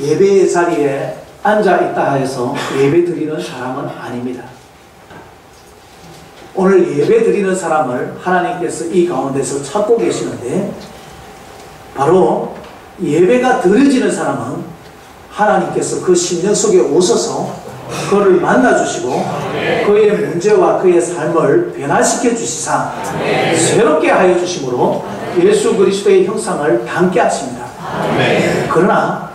예배의 자리에 앉아있다 해서 예배 드리는 사람은 아닙니다. 오늘 예배 드리는 사람을 하나님께서 이 가운데서 찾고 계시는데, 바로 예배가 드려지는 사람은 하나님께서 그 심령 속에 오셔서 그를 만나주시고 그의 문제와 그의 삶을 변화시켜 주시사 새롭게 하여 주심으로 예수 그리스도의 형상을 담게 하십니다. 그러나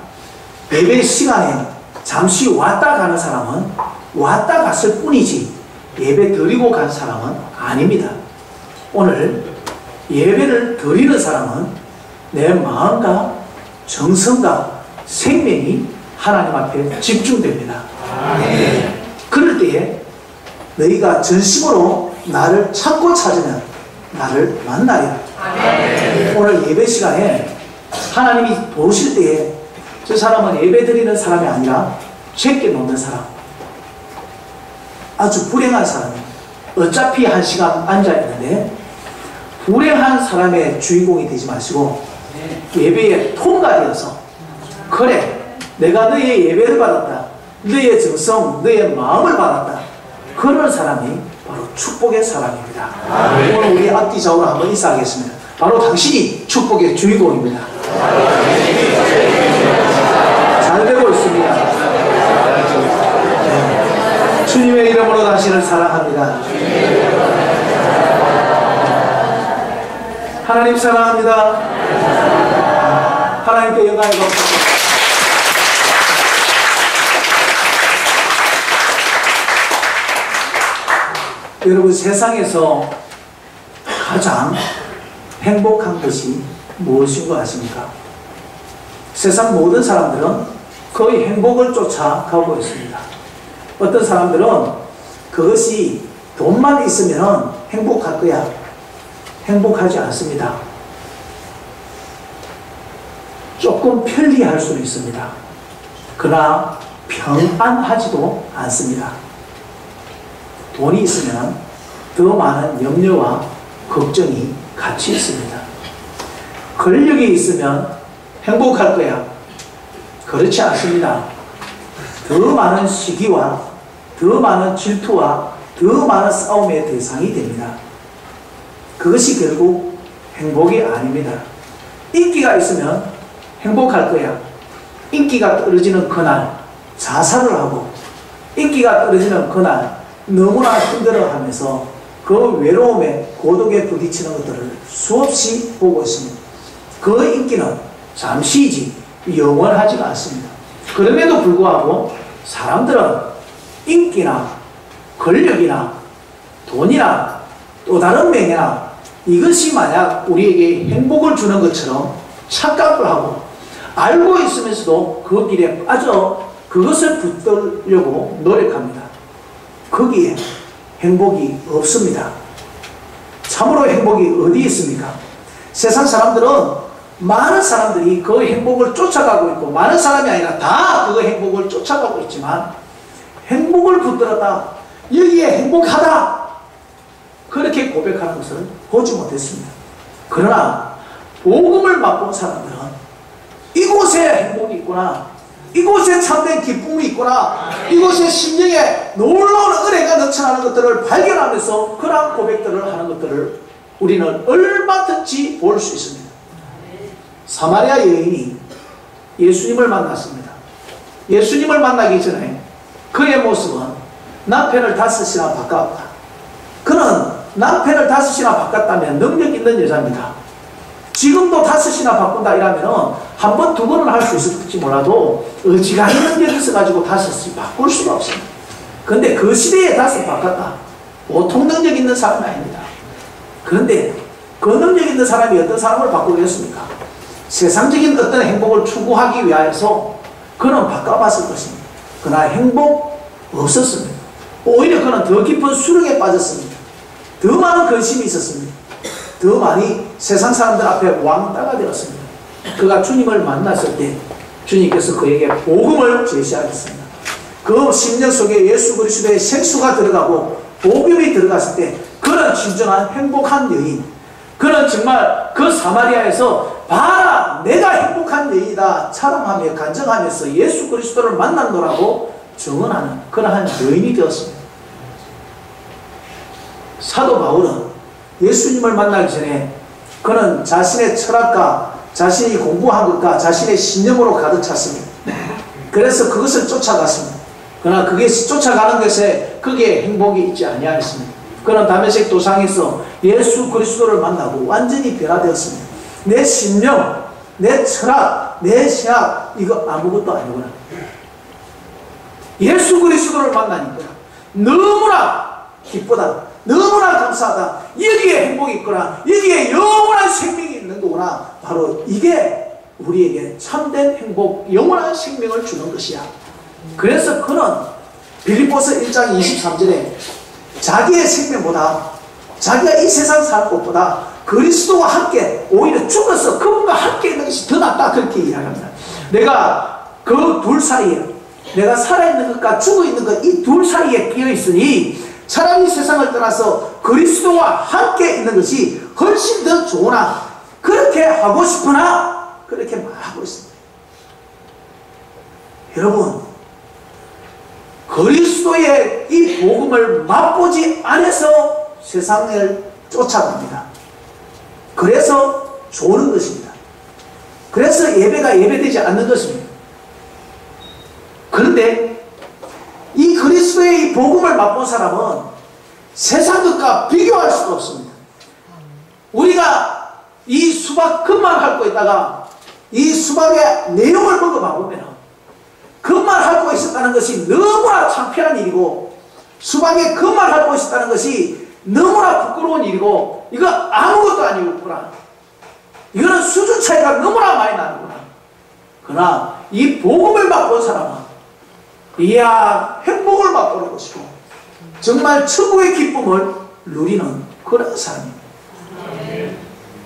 예배 시간에 잠시 왔다 가는 사람은 왔다 갔을 뿐이지 예배 드리고 간 사람은 아닙니다. 오늘 예배를 드리는 사람은 내 마음과 정성과 생명이 하나님 앞에 집중됩니다. 그럴 때에 너희가 전심으로 나를 찾고 찾으면 나를 만나리라. 오늘 예배 시간에 하나님이 보실 때에 저 사람은 예배 드리는 사람이 아니라 제껴 놓는 사람, 아주 불행한 사람이에요. 어차피 한 시간 앉아있는데 불행한 사람의 주인공이 되지 마시고 예배에 통과되어서, 그래 내가 너의 예배를 받았다, 너의 정성, 너의 마음을 받았다, 그런 사람이 바로 축복의 사람입니다. 오늘 우리 앞뒤좌우로 한번 인사하겠습니다. 바로 당신이 축복의 주인공입니다. 잘 되고 있습니다. 주님의 이름으로 당신을 사랑합니다. 하나님 사랑합니다. 하나님께 영광이 감사합니다. 여러분, 세상에서 가장 행복한 것이 무엇인 거 아십니까? 세상 모든 사람들은 거의 행복을 쫓아가고 있습니다. 어떤 사람들은 그것이 돈만 있으면 행복할 거야. 행복하지 않습니다. 조금 편리할 수는 있습니다. 그러나 평안하지도 않습니다. 돈이 있으면 더 많은 염려와 걱정이 같이 있습니다. 권력이 있으면 행복할 거야. 그렇지 않습니다. 더 많은 시기와 더 많은 질투와 더 많은 싸움의 대상이 됩니다. 그것이 결국 행복이 아닙니다. 인기가 있으면 행복할 거야. 인기가 떨어지는 그날 자살을 하고, 인기가 떨어지는 그날 너무나 힘들어하면서 그 외로움에 고독에 부딪히는 것들을 수없이 보고 있습니다. 그 인기는 잠시이지 영원하지가 않습니다. 그럼에도 불구하고 사람들은 인기나 권력이나 돈이나 또 다른 명예나 이것이 만약 우리에게 행복을 주는 것처럼 착각을 하고 알고 있으면서도 그 길에 빠져 그것을 붙들려고 노력합니다. 거기에 행복이 없습니다. 참으로 행복이 어디 있습니까? 세상 사람들은, 많은 사람들이 그 행복을 쫓아가고 있고, 많은 사람이 아니라 다 그 행복을 쫓아가고 있지만 행복을 붙들었다, 여기에 행복하다, 그렇게 고백하는 것을 보지 못했습니다. 그러나 복음을 맛본 사람들은 이곳에 행복이 있구나, 이곳에 참된 기쁨이 있구나, 이곳에 심령에 놀라운 은혜가 넘쳐나는 것들을 발견하면서 그러한 고백들을 하는 것들을 우리는 얼마든지 볼 수 있습니다. 사마리아 여인이 예수님을 만났습니다. 예수님을 만나기 전에 그의 모습은 남편을 5이나 바꿨다. 그는 남편을 5이나 바꿨다면 능력 있는 여자입니다. 지금도 5이나 바꾼다 이러면 한 번, 두 번은 할 수 있을지 몰라도 어지간히 능력이 있어가지고 5을 바꿀 수가 없습니다. 근데 그 시대에 5 바꿨다. 보통 능력 있는 사람이 아닙니다. 그런데 그 능력 있는 사람이 어떤 사람을 바꾸겠습니까? 세상적인 어떤 행복을 추구하기 위하여서 그는 바꿔봤을 것입니다. 그러나 행복 없었습니다. 오히려 그는 더 깊은 수렁에 빠졌습니다. 더 많은 근심이 있었습니다. 더 많이 세상 사람들 앞에 왕따가 되었습니다. 그가 주님을 만났을 때 주님께서 그에게 복음을 제시하셨습니다. 그 심령 속에 예수 그리스도의 생수가 들어가고 복음이 들어갔을 때 그는 진정한 행복한 여인, 그는 정말 그 사마리아에서 봐라 내가 행복한 여인이다 자랑하며 간증하면서 예수 그리스도를 만난노라고 증언하는 그러한 여인이 되었습니다. 사도 바울은 예수님을 만나기 전에 그는 자신의 철학과 자신이 공부한 것과 자신의 신념으로 가득 찼습니다. 그래서 그것을 쫓아갔습니다. 그러나 그게 쫓아가는 것에 그게 행복이 있지 아니하였습니다. 그는 다메섹 도상에서 예수 그리스도를 만나고 완전히 변화되었습니다. 내 신념, 내 철학, 내 신학 이거 아무것도 아니구나. 예수 그리스도를 만나니까 너무나 기쁘다. 너무나 감사하다. 여기에 행복이 있구나. 여기에 영원한 생명이 있는 거구나. 바로 이게 우리에게 참된 행복, 영원한 생명을 주는 것이야. 그래서 그는 빌립보서 1장 23절에 자기의 생명보다 자기가 이 세상 사는 것보다 그리스도와 함께 오히려 죽어서 그분과 함께 있는 것이 더 낫다 그렇게 이야기합니다. 내가 그 둘 사이에 내가 살아있는 것과 죽어있는 것 이 둘 사이에 끼어있으니 차라리 세상을 떠나서 그리스도와 함께 있는 것이 훨씬 더 좋으나 그렇게 하고 싶으나 그렇게 말하고 있습니다. 여러분 그리스도의 이 복음을 맛보지 않아서 세상을 쫓아갑니다. 그래서 좋은 것입니다. 그래서 예배가 예배되지 않는 것입니다. 그런데 이 그리스도의 이 복음을 맛본 사람은 세상 것과 비교할 수가 없습니다. 우리가 이 수박 겉만 핥고 있다가 이 수박의 내용을 먹어보면 겉만 핥고 있었다는 것이 너무나 창피한 일이고 수박의 겉만 핥고 있었다는 것이 너무나 부끄러운 일이고 이거 아무것도 아니었구나. 이거는 수준 차이가 너무나 많이 나는구나. 그러나 이 복음을 맛본 사람은 이야 행복을 맛보는 것이고 정말 천국의 기쁨을 누리는 그런 사람입니다.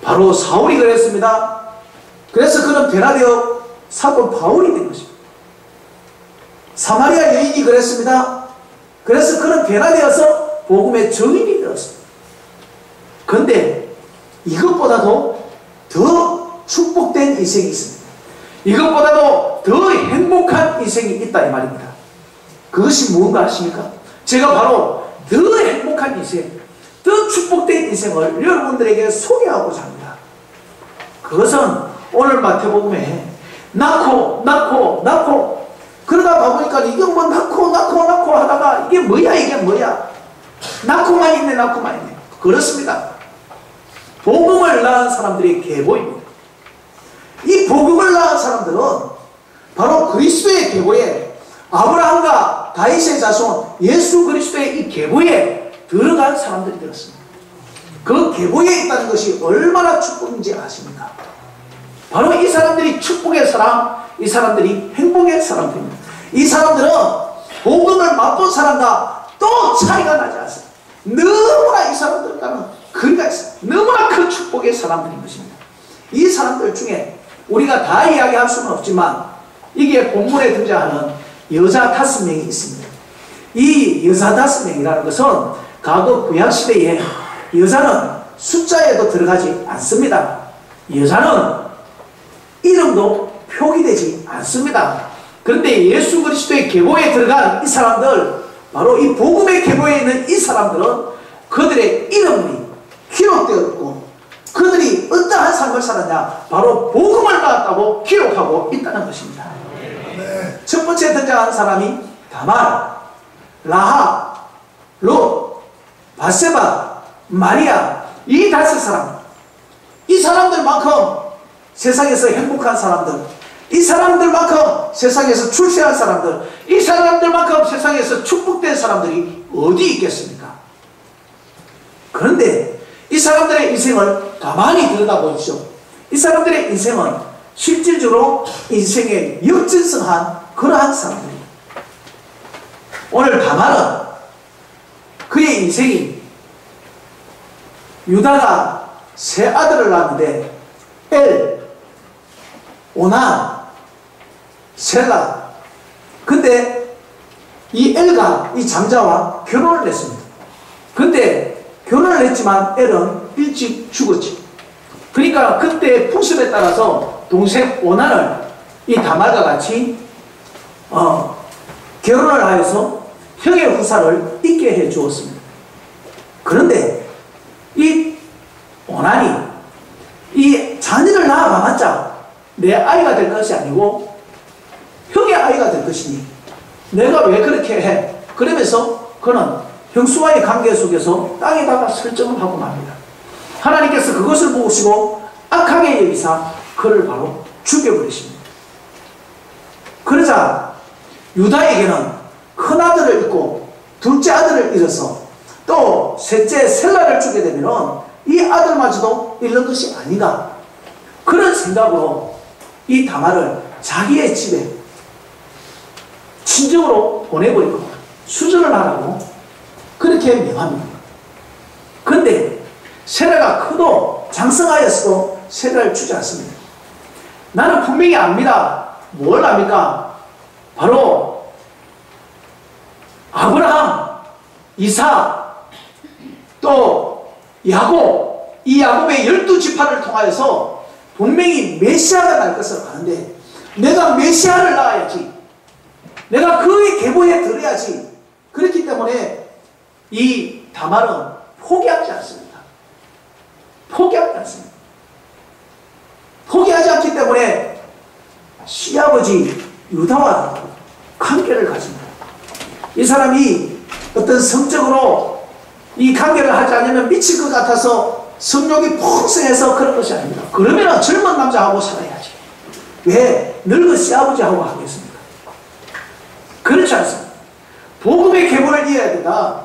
바로 사울이 그랬습니다. 그래서 그는 변화되어 사도 바울이 된 것입니다. 사마리아 여인이 그랬습니다. 그래서 그는 변화되어서 복음의 증인이 되었습니다. 그런데 이것보다도 더 축복된 인생이 있습니다. 이것보다도 더 행복한 인생이 있다 이 말입니다. 그것이 무엇인가 아십니까? 제가 바로 더 행복한 인생, 더 축복된 인생을 여러분들에게 소개하고자 합니다. 그것은 오늘 마태복음에 낳고 그러다 봐보니까 이게 뭐 낳고 하다가 이게 뭐야 낳고만 있네 그렇습니다. 복음을 낳은 사람들이 계보입니다. 이 복음을 낳은 사람들은 바로 그리스도의 계보에 아브라함과 다윗의 자손 예수 그리스도의 이 계보에 들어간 사람들이 되었습니다. 그 계보에 있다는 것이 얼마나 축복인지 아십니까? 바로 이 사람들이 축복의 사람, 이 사람들이 행복의 사람들입니다. 이 사람들은 복음을 맛본 사람과 또 차이가 나지 않습니다. 너무나 이 사람들과는 거리가 있습니다. 너무나 큰 축복의 사람들인 것입니다. 이 사람들 중에 우리가 다 이야기할 수는 없지만 이게 본문에 등장하는 여자 5명이 있습니다. 이 여자 5명이라는 것은 과거 구약시대에 여자는 숫자에도 들어가지 않습니다. 여자는 이름도 표기되지 않습니다. 그런데 예수 그리스도의 계보에 들어간 이 사람들, 바로 이 복음의 계보에 있는 이 사람들은 그들의 이름이 기록되어 있고 그들이 어떠한 삶을 살았냐, 바로 복음을 받았다고 기록하고 있다는 것입니다. 첫 번째 등장하는 사람이 다말, 라하, 롯, 바세바, 마리아, 이 5사람. 이 사람들만큼 세상에서 행복한 사람들, 이 사람들만큼 세상에서 출세한 사람들, 이 사람들만큼 세상에서 축복된 사람들이 어디 있겠습니까? 그런데 이 사람들의 인생을 가만히 들여다보십시오. 이 사람들의 인생은 실질적으로 인생에 역전승한 그러한 사람들입니다. 오늘 다말은 그의 인생이 유다가 3 아들을 낳았는데 엘, 오난, 셀라. 근데 이 엘가 이 장자와 결혼을 했습니다. 근데 결혼을 했지만 엘은 일찍 죽었지. 그러니까 그때 풍습에 따라서 동생 오난을 이 다말과 같이 결혼을 하여서 형의 후사를 있게 해 주었습니다. 그런데 이 오난이 이 자녀를 낳아봤자 내 아이가 될 것이 아니고 형의 아이가 될 것이니 내가 왜 그렇게 해? 그러면서 그는 형수와의 관계 속에서 땅에다가 설정을 하고 맙니다. 하나님께서 그것을 보시고 악하게 여기사 그를 바로 죽여버리십니다. 그러자 유다에게는 큰아들을 잃고 둘째 아들을 잃어서 또 셋째 셀라를 주게 되면 이 아들마저도 잃는 것이 아닌가, 그런 생각으로 이 다말을 자기의 집에 친정으로 보내버리고 수절을 하라고 그렇게 명합니다. 그런데 세라가 크도 장성하였어도 세라를 주지 않습니다. 나는 분명히 압니다. 뭘 압니까? 바로 아브라함, 이삭, 또 야곱, 이 야곱의 12지파를 통하여서 분명히 메시아가 날 것을 아는데 내가 메시아를 낳아야지, 내가 그의 계보에 들어야지. 그렇기 때문에 이 다말은 포기하지 않습니다. 포기하지 않습니다. 포기하지 않기 때문에 시아버지 유다와 관계를 가집니다. 이 사람이 어떤 성적으로 이 관계를 하지 않으면 미칠 것 같아서 성욕이 풍성해서 그런 것이 아닙니다. 그러면 젊은 남자하고 살아야지. 왜 늙은 시아버지하고 하겠습니까? 그렇지 않습니다. 복음의 계보를 이해해야 된다.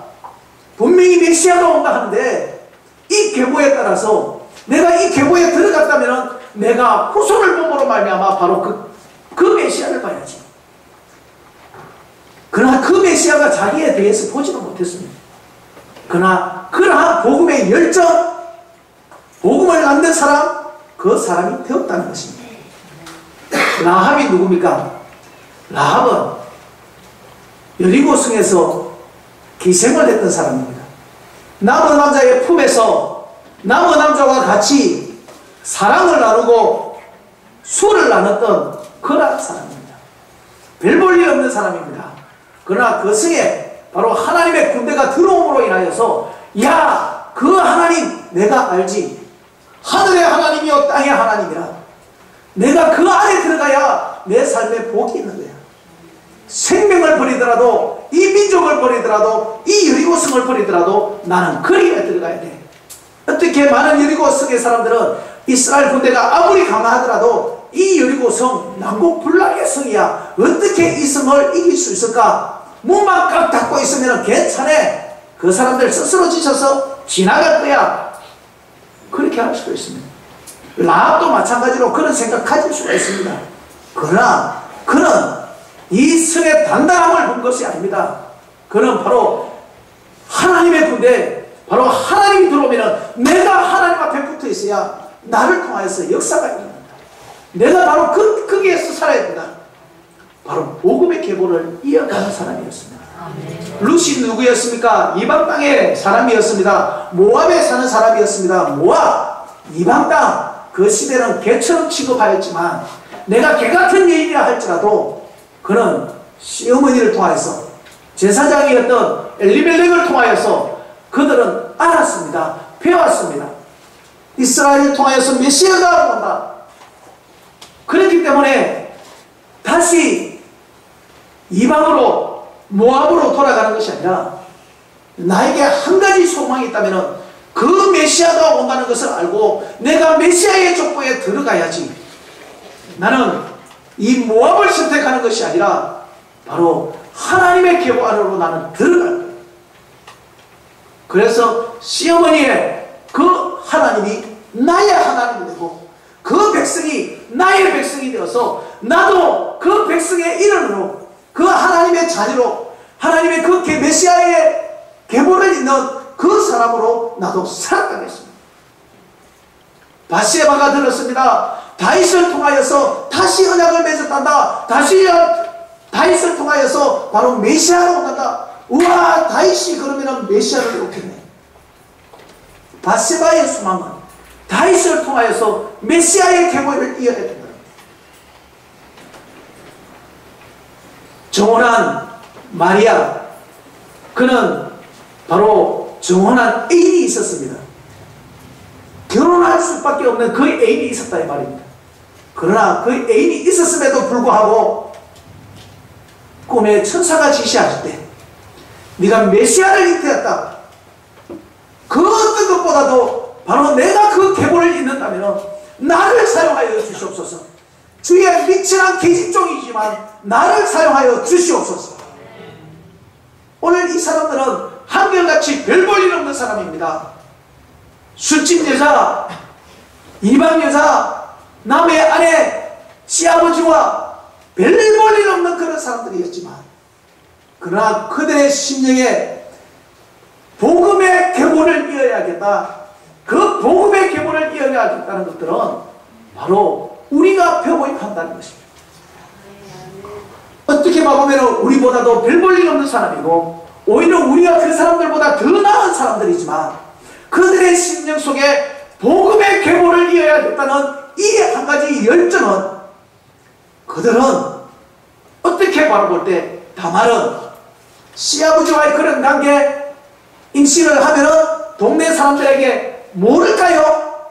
분명히 메시아가 온다 하는데 이 계보에 따라서 내가 이 계보에 들어갔다면 내가 후손을 몸으로 말미암아 바로 그 메시아를 봐야지. 그러나 그 메시아가 자기에 대해서 보지는 못했습니다. 그러나 그러한 복음의 열정, 복음을 낳는 사람, 그 사람이 되었다는 것입니다. 라합이 누굽니까? 라합은 여리고 성에서 기생을 했던 사람입니다. 남은 남자의 품에서 남은 남자와 같이 사랑을 나누고 술을 나눴던 그런 사람입니다. 별 볼 일 없는 사람입니다. 그러나 그 성에 바로 하나님의 군대가 들어옴으로 인하여서 야, 그 하나님 내가 알지. 하늘의 하나님이요 땅의 하나님이라. 내가 그 안에 들어가야 내 삶에 복이 있는 거야. 생명을 버리더라도, 이 민족을 버리더라도, 이 여리고성을 버리더라도 나는 거기에 들어가야 돼. 어떻게 많은 여리고성의 사람들은 이스라엘 군대가 아무리 강하더라도 이 여리고성 난공불락의 성이야. 어떻게 이 성을 이길 수 있을까? 문만 꽉 닫고 있으면 괜찮아. 그 사람들 스스로 지쳐서 지나갈 거야. 그렇게 할 수도 있습니다. 라합도 마찬가지로 그런 생각 가질 수가 있습니다. 그러나 그는 이 성의 단단함을 본 것이 아닙니다. 그는 바로 하나님의 군대, 바로 하나님이 들어오면 내가 하나님 앞에 붙어 있어야 나를 통하여서 역사가 일어난다. 내가 바로 거기에서 살아야 된다. 바로 복음의 계보를 이어가는 사람이었습니다. 룻이 누구였습니까? 이방 땅의 사람이었습니다. 모압에 사는 사람이었습니다. 모압, 이방 땅, 그 시대는 개처럼 취급하였지만 내가 개같은 여인이라 할지라도 그는 시어머니를 통하여서 제사장이었던 엘리멜렉을 통하여서 그들은 알았습니다. 배웠습니다. 이스라엘을 통하여서 메시아가 온다. 그렇기 때문에 다시 이방으로 모압으로 돌아가는 것이 아니라 나에게 한 가지 소망이 있다면 그 메시아가 온다는 것을 알고 내가 메시아의 족보에 들어가야지. 나는 이 모압을 선택하는 것이 아니라 바로 하나님의 계보 안으로 나는 들어갈 거예요. 그래서 시어머니의 그 하나님이 나의 하나님이 되고 그 백성이 나의 백성이 되어서 나도 그 백성의 일원으로 그 하나님의 자녀로 하나님의 그 메시아의 계보를 잇는 그 사람으로 나도 살아가겠습니다. 바세바가 들었습니다. 다윗을 통하여서 다시 언약을 맺었단다. 다시 다윗을 통하여서 바로 메시아가 온단다. 우와, 다윗이 그러면 메시아를 오겠네. 바세바의 소망은 다윗을 통하여서 메시아의 계보를 이어야 된다. 정혼한 마리아, 그는 바로 정혼한 애인이 있었습니다. 결혼할 수밖에 없는 그 애인이 있었다 이 말입니다. 그러나 그 애인이 있었음에도 불구하고 꿈에 천사가 지시하실 때 네가 메시아를 잉태했다. 그 어떤 것보다도 바로 내가 그 계보를 잇는다면 나를 사용하여 주시옵소서. 주의 미천한 계집종이지만 나를 사용하여 주시옵소서. 오늘 이 사람들은 한결같이 별 볼 일 없는 사람입니다. 술집 여자, 이방 여자, 남의 아내, 시아버지와 별 볼 일 없는 그런 사람들이었지만, 그러나 그들의 심령에 복음의 계보를 이어야겠다. 그 복음의 계보를 이어야겠다는 것들은 바로 우리가 벼보임 한다는 것입니다. 어떻게 보면 우리보다도 별 볼 일 없는 사람이고 오히려 우리가 그 사람들보다 더 나은 사람들이지만 그들의 심령 속에 복음의 계보를 이어야겠다는 이 한 가지 열정은 그들은 어떻게 바라볼 때 다말은 시아버지와의 그런 관계 임신을 하면은 동네 사람들에게 모를까요?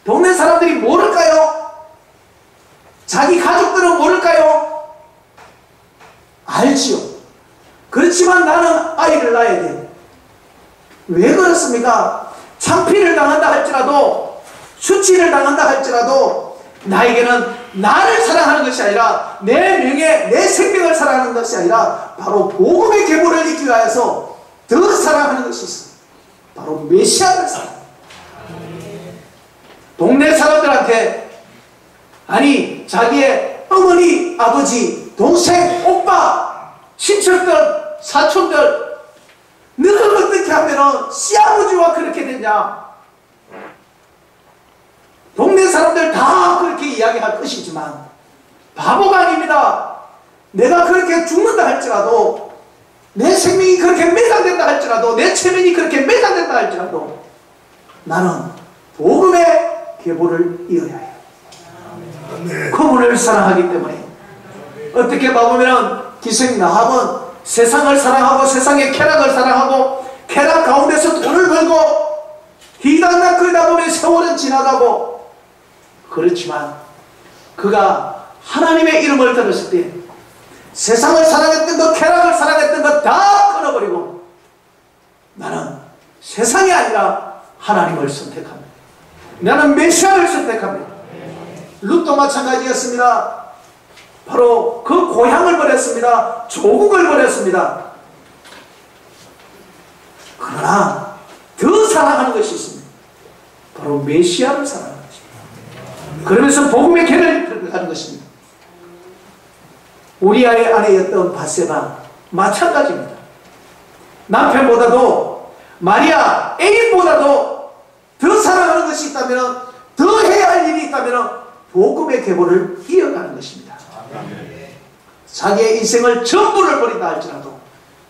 동네 사람들이 모를까요? 자기 가족들은 모를까요? 알지요. 그렇지만 나는 아이를 낳아야 돼. 왜 그렇습니까? 창피를 당한다 할지라도 수치를 당한다 할지라도 나에게는 나를 사랑하는 것이 아니라 내 명예, 내 생명을 사랑하는 것이 아니라 바로 복음의 계보를 잇기 위하여서 더 사랑하는 것이 있습니다. 바로 메시아를 사랑합니다. 동네 사람들한테 아니 자기의 어머니, 아버지, 동생, 오빠, 친척들, 사촌들 너는 어떻게 하면 시아버지와 그렇게 됐냐? 동네 사람들 다 그렇게 이야기할 것이지만 바보가 아닙니다. 내가 그렇게 죽는다 할지라도 내 생명이 그렇게 매장된다 할지라도 내 체면이 그렇게 매장된다 할지라도 나는 복음의 계보를 이어야 해요. 그분을 사랑하기 때문에 어떻게 봐보면 기생 라합은 세상을 사랑하고 세상의 쾌락을 사랑하고 쾌락 가운데서 돈을 벌고 희당나 끌다 보면 세월은 지나가고 그렇지만 그가 하나님의 이름을 들었을 때 세상을 사랑했던 것, 쾌락을 사랑했던 것 다 끊어버리고 나는 세상이 아니라 하나님을 선택합니다. 나는 메시아를 선택합니다. 룻도 마찬가지였습니다. 바로 그 고향을 버렸습니다. 조국을 버렸습니다. 그러나 더 사랑하는 것이 있습니다. 바로 메시아를 사랑하는 것입니다. 그러면서 복음의 계를 가는 것입니다. 우리아의 아내였던 바세바 마찬가지입니다. 남편보다도 마리아 애인보다도 더 사랑하는 것이 있다면 더 해야 할 일이 있다면 복음의 계보를 이어가는 것입니다. 자기의 인생을 전부를 버린다 할지라도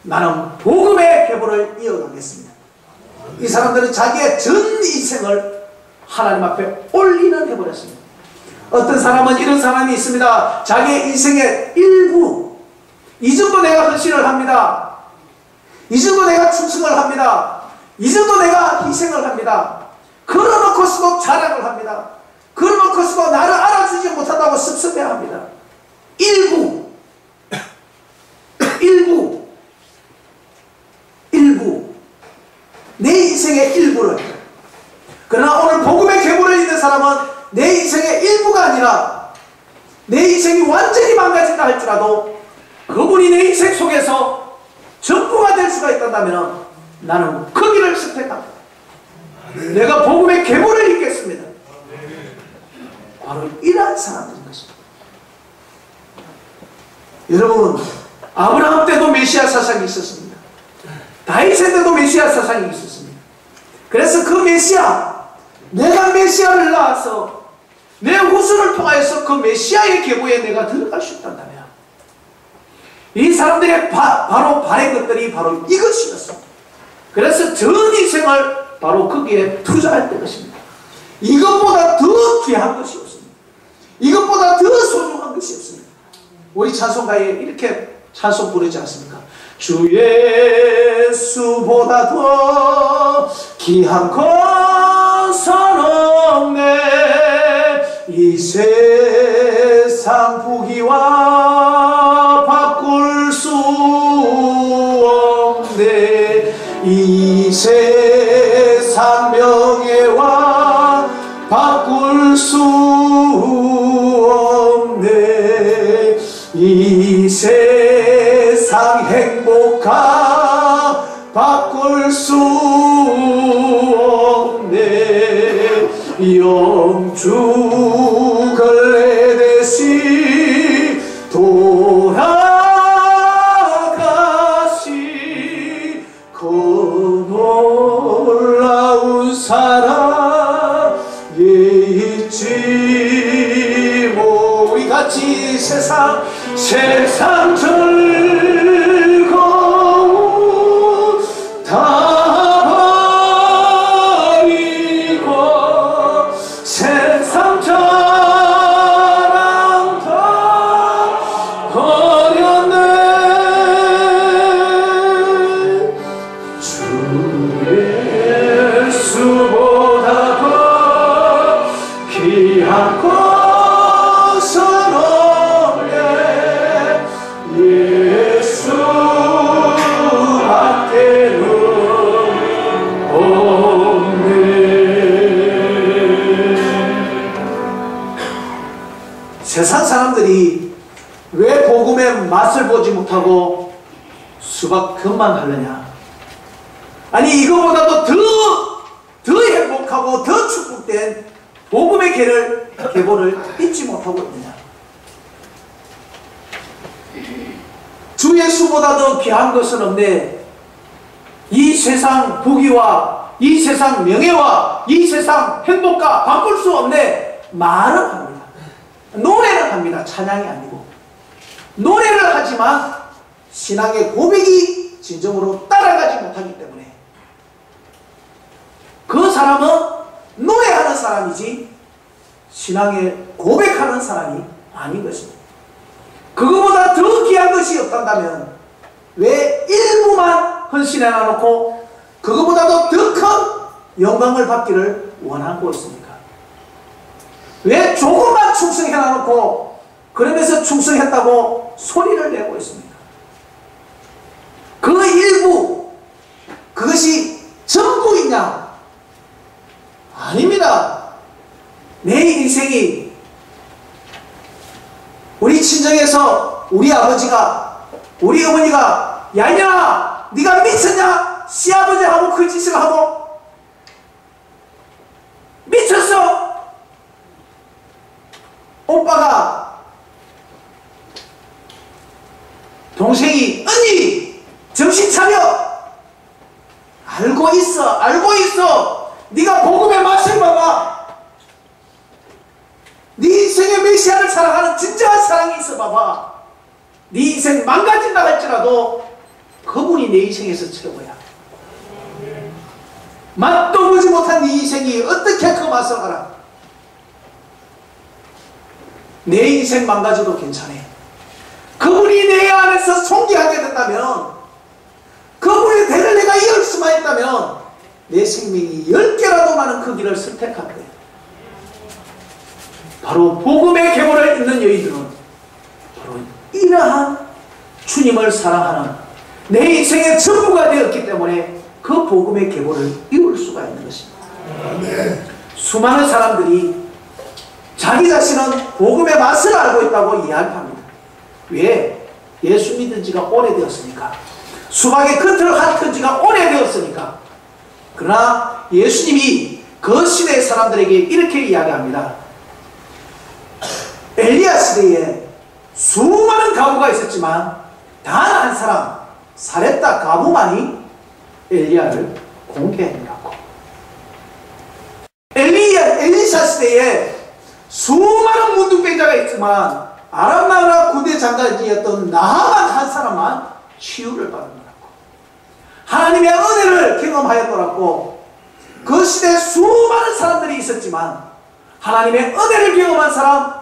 나는 복음의 계보를 이어가겠습니다. 이 사람들은 자기의 전 인생을 하나님 앞에 올인을 해버렸습니다. 어떤 사람은 이런 사람이 있습니다. 자기의 인생의 일부, 이 정도 내가 헌신을 합니다. 이 정도 내가 충성을 합니다. 이 정도 내가 희생을 합니다. 그러놓고서도 자랑을 합니다. 그러놓고서도 나를 알아주지 못한다고 섭섭해합니다. 일부 내 인생의 일부를. 그러나 오늘 복음의 계보를 잇는 사람은 내 인생의 일부가 아니라 내 인생이 완전히 망가진다 할지라도 그분이 내 인생 속에서 전부가 될 수가 있다면 나는 그 길을 선택합니다. 내가 복음의 계보를 잇겠습니다. 바로 이러한 사람들인 것입니다. 여러분, 아브라함 때도 메시아 사상이 있었습니다. 다윗의 때도 메시아 사상이 있었습니다. 그래서 그 메시아, 내가 메시아를 낳아서 내 후손을 통하여서 그 메시아의 계보에 내가 들어갈 수 있단다면 이 사람들의 바로 바란 것들이 바로 이것이었습니다. 그래서 전 인생을 바로 거기에 투자할 때 것입니다. 이것보다 더 귀한 것이 없습니다. 이것보다 더 소중한 것이 없습니다. 우리 찬송가에 이렇게 찬송 부르지 않습니까? 주 예수보다 더 귀한 것은 없네. 이 세상 부귀와 바꿀 수 없네. 이 세상 명예와 바꿀 수 없네. 이 세상 행복과 바꿀 수 없네. 영주 걸레대시 돌아가시 그 놀라운 사랑에 있지 뭐. 우리 같이 세상 즐거움 다 버리고 세상 자랑 다 버렸네. 주 예수보다 더 귀한 것은 없네. 예수밖에는 없네. 세상 사람들이 왜 복음의 맛을 보지 못하고 수박 금만 하느냐? 아니 이거보다도 더 행복하고 더 축복된 복음의 계보를 잊지 못하고 있느냐? 주 예수보다 더 귀한 것은 없네. 이 세상 부귀와 이 세상 명예와 이 세상 행복과 바꿀 수 없네. 말은 합니다. 노래를 합니다. 찬양이 아니고 노래를 하지만 신앙의 고백이 진정으로 따라가지 못하기 때문에 그 사람은 노래하는 사람이지 신앙의 고백하는 사람이 아닌 것입니다. 그거보다 더 귀한 것이 없단다면 왜 일부만 헌신해 놔놓고 그거보다도 더 큰 영광을 받기를 원하고 있습니까? 왜 조금만 충성해 놔놓고 그러면서 충성했다고 소리를 내고 있습니까? 그 일부 그것이 전부이냐? 아닙니다. 내 인생이 우리 친정에서 우리 아버지가 우리 어머니가 야냐 네가 미쳤냐 시아버지하고 그 짓을 하고 미쳤어. 오빠가 동생이 언니 정신 차려 알고 있어 네가 복음의 맛을 봐봐. 네 인생의 메시아를 사랑하는 진정한 사랑이 있어 봐봐. 네 인생 망가진다 할지라도 그분이 내 인생에서 최고야. 맛도 보지 못한 네 인생이 어떻게 그 맛을 알아? 내 인생 망가져도 괜찮아. 그분이 내 안에서 존귀하게 된다면 그분의 대를 내가 이을 수만 있다면 내 생명이 10개라도 많은 그 길을 선택할 거야. 바로 복음의 계보를 잇는 여인들은 바로 이러한 주님을 사랑하는 내 인생의 전부가 되었기 때문에 그 복음의 계보를 이룰 수가 있는 것입니다. 수많은 사람들이 자기 자신은 복음의 맛을 알고 있다고 이야기합니다. 왜? 예수 믿은 지가 오래되었으니까. 수박의 겉을 핥은 지가 오래되었으니까. 그러나 예수님이 그 시대의 사람들에게 이렇게 이야기합니다. 엘리야 시대에 수많은 가부가 있었지만 단 한 사람 사렙다 가부만이 엘리야를 공개했더라고. 엘리사 시대에 수많은 문둥병자가 있지만 아람 나라 군대 장관이었던 나하만 한 사람만 치유를 받은 거라고. 하나님의 은혜를 경험하였더라고. 그 시대에 수많은 사람들이 있었지만 하나님의 은혜를 경험한 사람,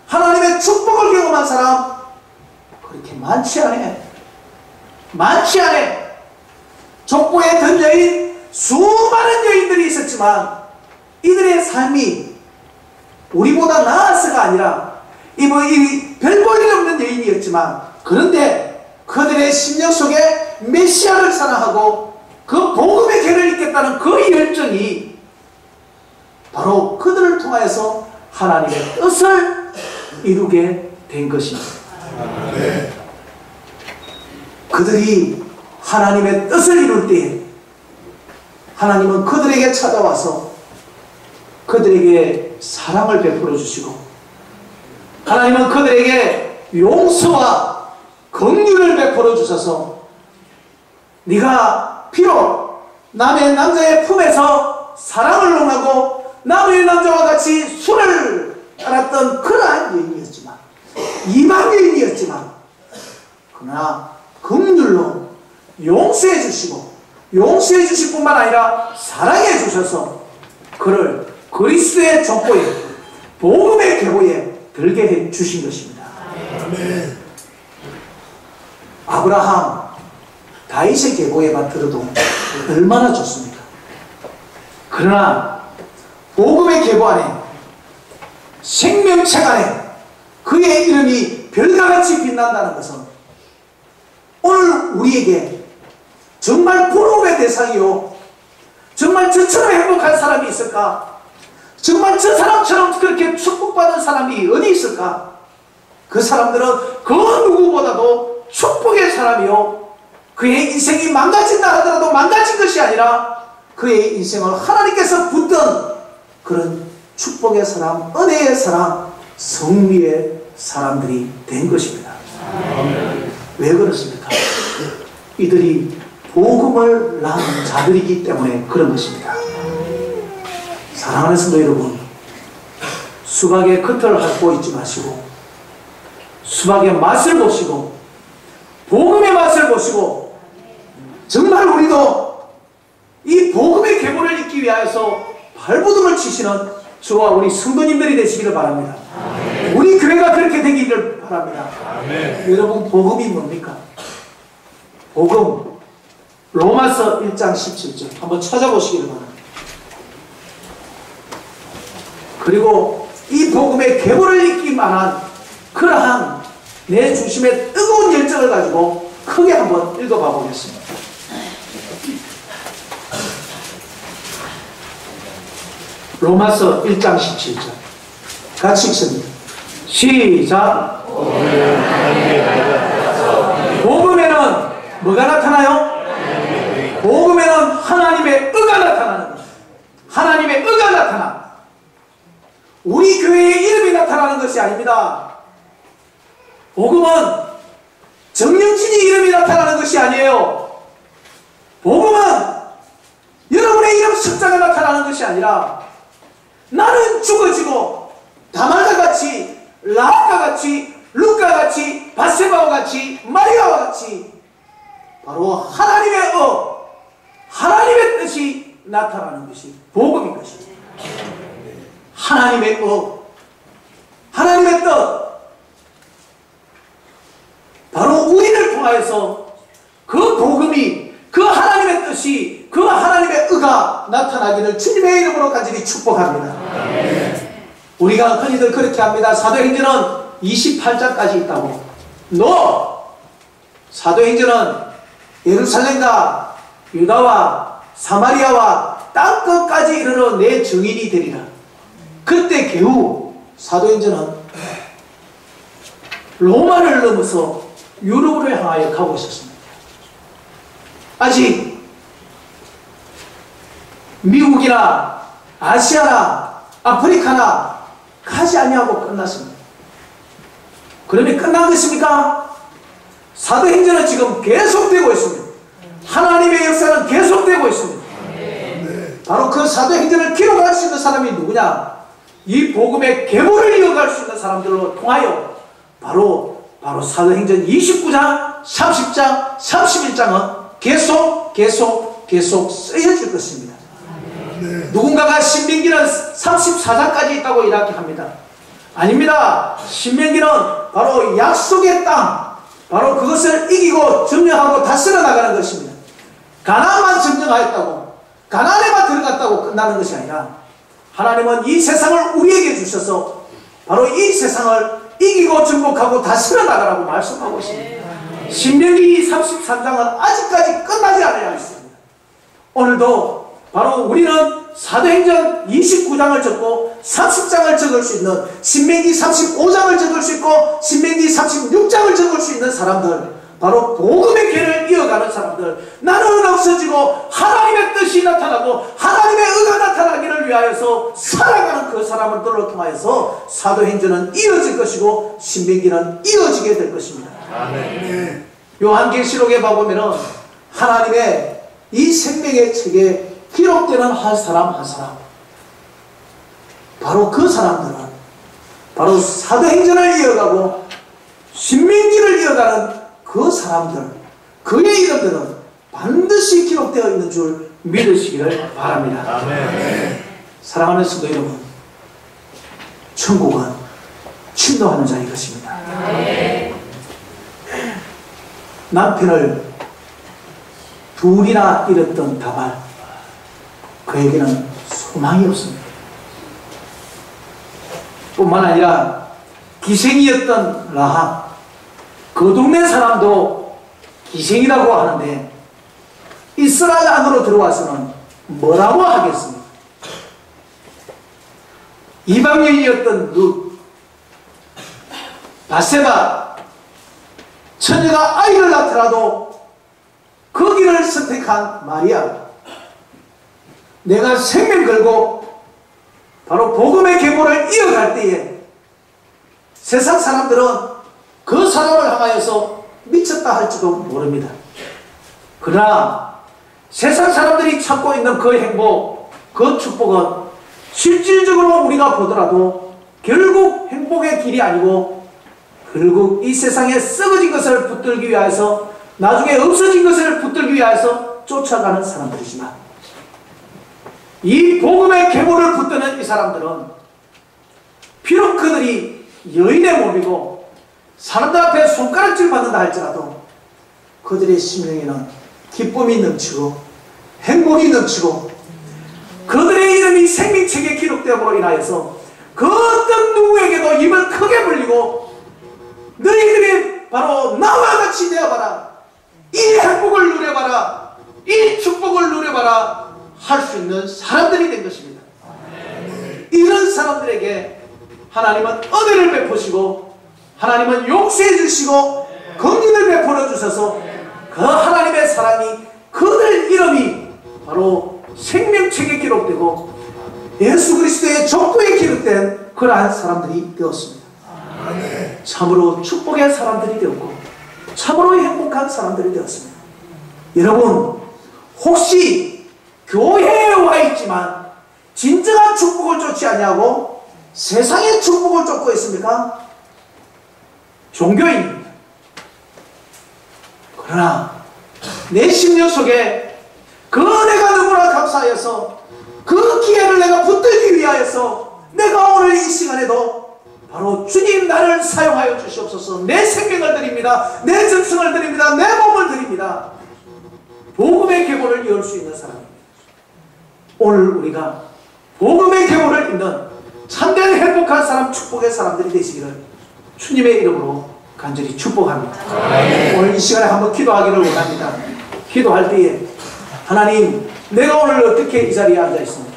하나님의 축복을 경험한 사람 그렇게 많지 않아. 많지 않아. 족보에 든 여인, 수많은 여인들이 있었지만 이들의 삶이 우리보다 나아서가 아니라 이 별 볼 일 없는 여인이었지만, 그런데 그들의 심령 속에 메시아를 사랑하고 그 복음의 계를 잇겠다는 그 열정이 바로 그들을 통하여서 하나님의 뜻을 이루게 된 것입니다. 그들이 하나님의 뜻을 이룰 때에 하나님은 그들에게 찾아와서 그들에게 사랑을 베풀어 주시고, 하나님은 그들에게 용서와 긍휼을 베풀어 주셔서 네가 비록 남의 남자의 품에서 사랑을 논하고 남의 남자와 같이 술을 따랐던 그러한 여인이었지만, 이방 여인이었지만, 그러나 긍휼로 용서해 주시고 용서해 주실 뿐만 아니라 사랑해 주셔서 그를 그리스도의 족보에, 복음의 계보에 들게 해 주신 것입니다. 아멘. 아브라함, 다윗의 계보에만 들어도 얼마나 좋습니까? 그러나 복음의 계보 안에, 생명책 안에 그의 이름이 별과 같이 빛난다는 것은 오늘 우리에게 정말 부러움의 대상이요, 정말 저처럼 행복한 사람이 있을까? 정말 저 사람처럼 그렇게 축복받은 사람이 어디 있을까? 그 사람들은 그 누구보다도 축복의 사람이요, 그의 인생이 망가진다 하더라도 망가진 것이 아니라 그의 인생을 하나님께서 붙든 그런 축복의 사람, 은혜의 사람, 성리의 사람들이 된 것입니다. 왜 그렇습니까? 이들이 복음을 낳은 자들이기 때문에 그런 것입니다. 사랑하는 성도 여러분, 수박의 겉을 핥고 있지 마시고 수박의 맛을 보시고 복음의 맛을 보시고, 정말 우리도 이 복음의 계보를 잇기 위하여서 발버둥을 치시는 저와 우리 성도님들이 되시기를 바랍니다. 아멘. 우리 교회가 그렇게 되기를 바랍니다. 아멘. 여러분, 복음이 뭡니까? 복음, 로마서 1장 17절 한번 찾아보시기를 바랍니다. 그리고 이 복음의 계보를 잇기만한 그러한 내 중심의 뜨거운 열정을 가지고 크게 한번 읽어봐 보겠습니다. 로마서 1장 17절 같이 읽습니다. 시작. 복음에는 뭐가 나타나요? 복음에는 하나님의 의가 나타나는 것입니다. 하나님의 의가 나타나. 우리 교회의 이름이 나타나는 것이 아닙니다. 복음은 정영진이 이름이 나타나는 것이 아니에요. 복음은 여러분의 이름 숫자가 나타나는 것이 아니라 나는 죽어지고 다말과 같이, 라합과 같이, 룻과 같이, 바세바와 같이, 마리아와 같이 바로 하나님의 하나님의 뜻이 나타나는 것이 복음인 것입니다. 하나님의 하나님의 뜻, 바로 우리를 통하여서 그 복음이, 그 하나님의 뜻이, 그 하나님의 의가 나타나기를 주님의 이름으로 간절히 축복합니다. 아멘. 우리가 흔히들 그렇게 합니다. 사도행전은 28장까지 있다고. 사도행전은 예루살렘과 유다와 사마리아와 땅끝까지 이르러 내 증인이 되리라. 그때 겨우 사도행전은 로마를 넘어서 유럽으로 향하여 가고 있었습니다. 아직 미국이나 아시아나 아프리카나 가지 아니하고 끝났습니다. 그러면 끝난 것입니까? 사도행전은 지금 계속되고 있습니다. 하나님의 역사는 계속되고 있습니다. 바로 그 사도행전을 기록할 수 있는 사람이 누구냐? 이 복음의 계보를 이어갈 수 있는 사람들로 통하여 바로 사도행전 29장, 30장, 31장은 계속 쓰여질 것입니다. 누군가가 신명기는 34장까지 있다고 이야기합니다. 아닙니다. 신명기는 바로 약속의 땅, 바로 그것을 이기고 점령하고 다스려 나가는 것입니다. 가나안만 점령하였다고, 가나안에만 들어갔다고 끝나는 것이 아니라 하나님은 이 세상을 우리에게 주셔서 바로 이 세상을 이기고 정복하고 다스려 나가라고 말씀하고 있습니다. 신명기 33장은 아직까지 끝나지 않아야 했습니다. 오늘도 바로 우리는 사도행전 29장을 적고 30장을 적을 수 있는, 신명기 35장을 적을 수 있고 신명기 36장을 적을 수 있는 사람들, 바로 복음의 길을 이어가는 사람들, 나는 없어지고 하나님의 뜻이 나타나고 하나님의 의가 나타나기를 위하여서 살아가는 그 사람들로 통하여서 사도행전은 이어질 것이고 신명기는 이어지게 될 것입니다. 아멘. 요한계시록에 보면은 하나님의 이 생명의 책에 기록되는 한 사람 한 사람, 바로 그 사람들은 바로 사도행전을 이어가고 신명기를 이어가는 그 사람들, 그의 이름들은 반드시 기록되어 있는 줄 믿으시기를 바랍니다. 아멘. 사랑하는 성도 여러분, 천국은 침노하는 자의 것입니다. 아멘. 남편을 둘이나 잃었던 다발, 그에게는 소망이 없습니다. 뿐만 아니라 기생이었던 라합, 그 동네 사람도 기생이라고 하는데 이스라엘 안으로 들어와서는 뭐라고 하겠습니까? 이방인이었던 룻, 바세바, 처녀가 아이를 낳더라도 그 길을 선택한 마리아, 내가 생명 걸고 바로 복음의 계보를 이어갈 때에 세상 사람들은 그 사람을 향하여서 미쳤다 할지도 모릅니다. 그러나 세상 사람들이 찾고 있는 그 행복, 그 축복은 실질적으로 우리가 보더라도 결국 행복의 길이 아니고 결국 이 세상에 썩어진 것을 붙들기 위해서, 나중에 없어진 것을 붙들기 위해서 쫓아가는 사람들이지만, 이 복음의 계보를 붙드는 이 사람들은 비록 그들이 여인의 몸이고 사람들 앞에 손가락질 받는다 할지라도 그들의 심령에는 기쁨이 넘치고 행복이 넘치고 그들의 이름이 생명책에 기록되므로 인하여서 그 어떤 누구에게도 입을 크게 벌리고 너희들이 바로 나와 같이 되어봐라, 이 행복을 누려봐라, 이 축복을 누려봐라 할 수 있는 사람들이 된 것입니다. 이런 사람들에게 하나님은 은혜를 베푸시고 하나님은 용서해 주시고 긍휼을 베풀어 주셔서 그 하나님의 사랑이, 그들 이름이 바로 생명책에 기록되고 예수 그리스도의 족보에 기록된 그러한 사람들이 되었습니다. 참으로 축복의 사람들이 되었고 참으로 행복한 사람들이 되었습니다. 여러분, 혹시 교회에 와 있지만 진정한 축복을 쫓지 아니하고 세상의 축복을 쫓고 있습니까? 종교인입니다. 그러나 내 심령 속에 그 은혜가 너무나 감사하여서 그 기회를 내가 붙들기 위하여서 내가 오늘 이 시간에도 바로 주님 나를 사용하여 주시옵소서, 내 생명을 드립니다, 내 정성을 드립니다, 내 몸을 드립니다, 복음의 계보를 열 수 있는 사람입니다. 오늘 우리가 복음의 계보를 잇는 참된 행복한 사람, 축복의 사람들이 되시기를 주님의 이름으로 간절히 축복합니다. 오늘 이 시간에 한번 기도하기를 원합니다. 기도할 때에 하나님, 내가 오늘 어떻게 이 자리에 앉아 있습니까?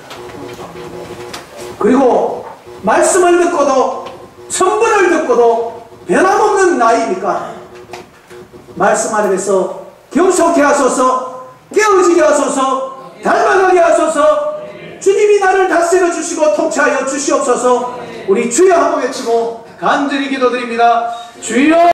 그리고 말씀을 듣고도 선분을 듣고도 변함없는 나이입니까? 말씀 안에서 경속케 하소서, 깨어지게 하소서, 닮아가게 하소서, 주님이 나를 다스려 주시고 통치하여 주시옵소서. 우리 주여 한번 외치고 간절히 기도드립니다. 주여.